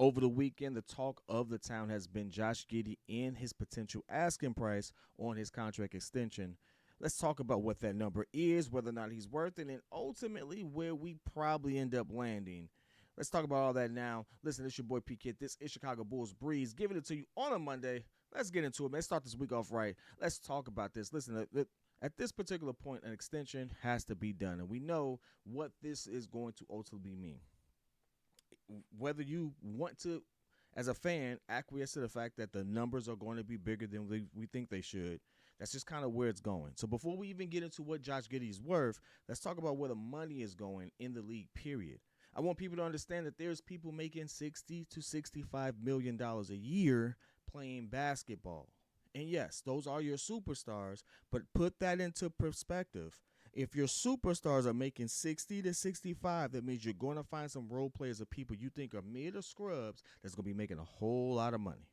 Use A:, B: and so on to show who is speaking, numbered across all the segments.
A: Over the weekend, the talk of the town has been Josh Giddey and his potential asking price on his contract extension. Let's talk about what that number is, whether or not he's worth it, and ultimately where we probably end up landing. Let's talk about all that now. Listen, it's your boy P.kidd. This is Chicago Bulls Breeze, giving it to you on a Monday. Let's get into it, man. Let's start this week off right. Let's talk about this. Listen, at this particular point, an extension has to be done, and we know what this is going to ultimately mean. Whether you want to, as a fan, acquiesce to the fact that the numbers are going to be bigger than we think they should, that's just kind of where it's going. So before we even get into what Josh Giddey is worth, let's talk about where the money is going in the league, period. I want people to understand that there's people making $60 to $65 million a year playing basketball. And yes, those are your superstars, but put that into perspective. If your superstars are making 60 to 65, that means you're going to find some role players of people you think are mid or scrubs that's going to be making a whole lot of money.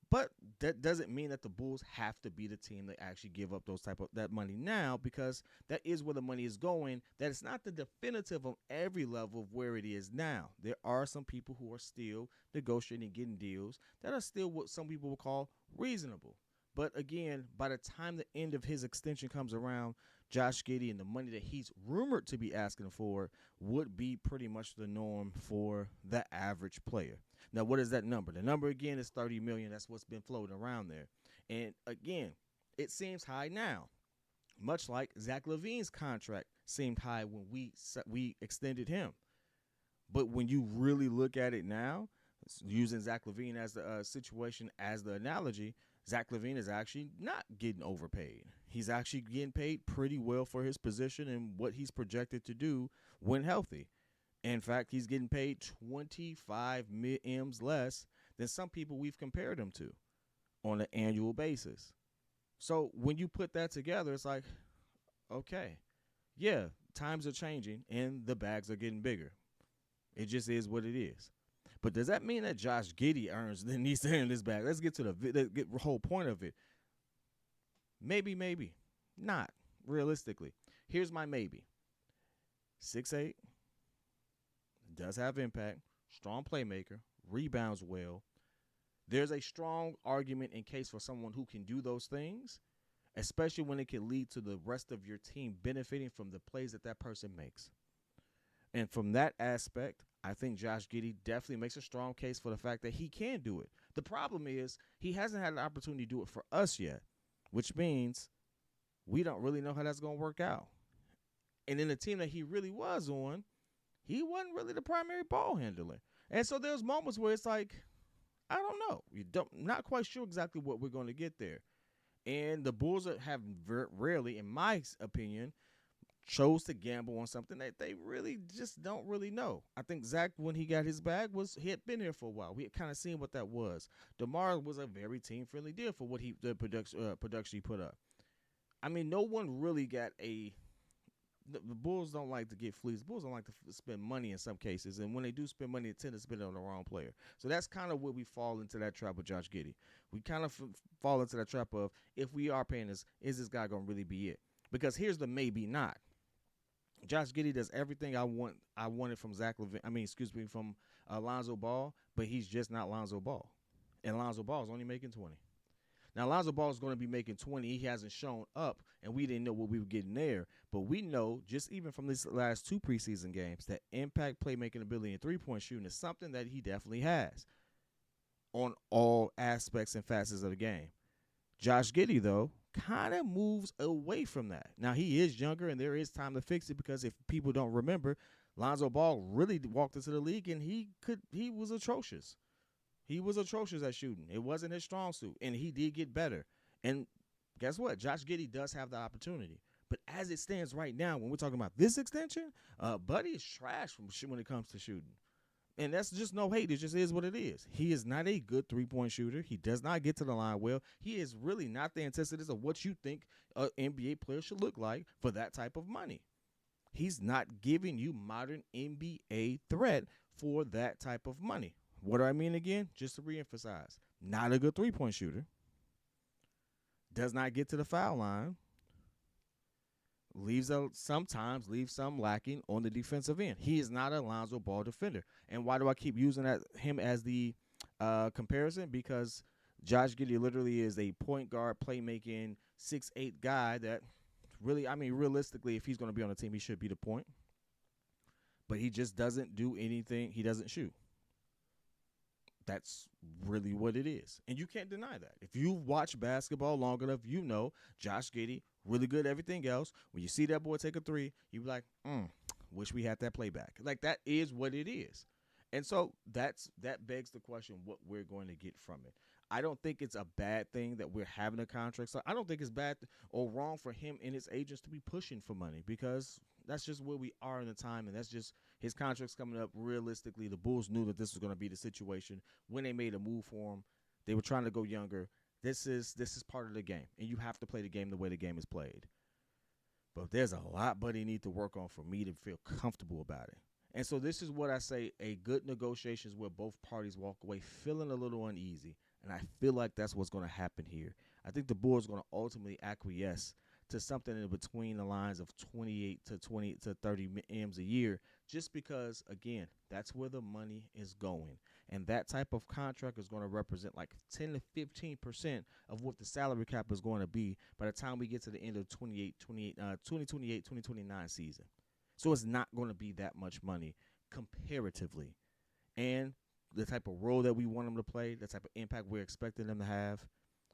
A: But that doesn't mean that the Bulls have to be the team that actually give up those type of that money now, because that is where the money is going. That it's not the definitive on every level of where it is now. There are some people who are still negotiating and getting deals that are still what some people will call reasonable. But again, by the time the end of his extension comes around, Josh Giddey and the money that he's rumored to be asking for would be pretty much the norm for the average player. Now, what is that number? The number, again, is $30 million. That's what's been floating around there. And, again, it seems high now, much like Zach LaVine's contract seemed high when we extended him. But when you really look at it now, using Zach LaVine as the situation as the analogy, Zach LaVine is actually not getting overpaid. He's actually getting paid pretty well for his position and what he's projected to do when healthy. In fact, he's getting paid 25 M's less than some people we've compared him to on an annual basis. So when you put that together, it's like, okay, yeah, times are changing and the bags are getting bigger. It just is what it is. But does that mean that Josh Giddey needs to earn this bag? Let's get to the whole point of it. Maybe, maybe. Not, realistically. Here's my maybe. 6'8", does have impact, strong playmaker, rebounds well. There's a strong argument in case for someone who can do those things, especially when it can lead to the rest of your team benefiting from the plays that person makes. And from that aspect, I think Josh Giddey definitely makes a strong case for the fact that he can do it. The problem is he hasn't had an opportunity to do it for us yet, which means we don't really know how that's going to work out. And in the team that he really was on, he wasn't really the primary ball handler. And so there's moments where it's like, I don't know. Not quite sure exactly what we're going to get there. And the Bulls have rarely, in my opinion, chose to gamble on something that they really just don't really know. I think Zach, when he got his bag, he had been here for a while. We had kind of seen what that was. DeMar was a very team-friendly deal for what the production he put up. I mean, no one really got the Bulls don't like to get fleeced. Bulls don't like to spend money in some cases, and when they do spend money, they tend to spend it on the wrong player. So that's kind of where we fall into that trap with Josh Giddey. We kind of fall into that trap of, if we are paying this, is this guy going to really be it? Because here's the maybe not. Josh Giddey does everything I wanted from from Lonzo Ball, but he's just not Lonzo Ball. And Lonzo Ball is only making 20. Now, Lonzo Ball is going to be making 20. He hasn't shown up, and we didn't know what we were getting there. But we know, just even from these last 2 preseason games, that impact playmaking ability and three-point shooting is something that he definitely has on all aspects and facets of the game. Josh Giddey, though, kind of moves away from that. Now, he is younger, and there is time to fix it, because if people don't remember, Lonzo Ball really walked into the league, and he was atrocious. He was atrocious at shooting. It wasn't his strong suit, and he did get better. And guess what? Josh Giddey does have the opportunity. But as it stands right now, when we're talking about this extension, Buddy is trash when it comes to shooting. And that's just no hate. It just is what it is. He is not a good three-point shooter. He does not get to the line well. He is really not the antithesis of what you think an NBA player should look like for that type of money. He's not giving you modern NBA threat for that type of money. What do I mean again? Just to reemphasize, not a good three-point shooter. Does not get to the foul line. Sometimes leaves some lacking on the defensive end. He is not a Lonzo Ball defender. And why do I keep using him as the comparison? Because Josh Giddey literally is a point guard, playmaking 6'8" guy that really, I mean, realistically, if he's going to be on the team, he should be the point. But he just doesn't do anything. He doesn't shoot. That's really what it is. And you can't deny that. If you've watched basketball long enough, you know Josh Giddey, really good at everything else. When you see that boy take a three, you be like, wish we had that playback. Like, that is what it is. And so that begs the question what we're going to get from it. I don't think it's a bad thing that we're having a contract. So I don't think it's bad or wrong for him and his agents to be pushing for money, because that's just where we are in the time, and that's just his contract's coming up. Realistically, the Bulls knew that this was going to be the situation when they made a move for him. They were trying to go younger. This is part of the game, and you have to play the game the way the game is played. But there's a lot Buddy needs to work on for me to feel comfortable about it. And so this is what I say, a good negotiation is where both parties walk away feeling a little uneasy. And I feel like that's what's going to happen here. I think the Bulls are going to ultimately acquiesce to something in between the lines of 28 to 20 to 30 M's a year, just because, again, that's where the money is going. And that type of contract is going to represent like 10 to 15% of what the salary cap is going to be by the time we get to the end of 2029 season. So it's not going to be that much money comparatively. And the type of role that we want him to play, the type of impact we're expecting him to have,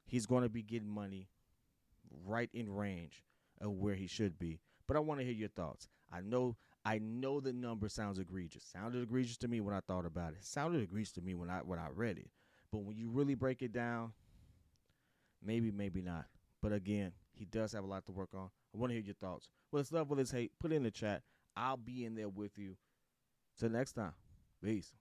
A: he's going to be getting money right in range of where he should be. But I want to hear your thoughts. I know the number sounds egregious. Sounded egregious to me when I thought about it. Sounded egregious to me when I read it. But when you really break it down, maybe not. But again, he does have a lot to work on. I want to hear your thoughts. Whether it's love, whether it's hate, put it in the chat. I'll be in there with you. Till next time. Peace.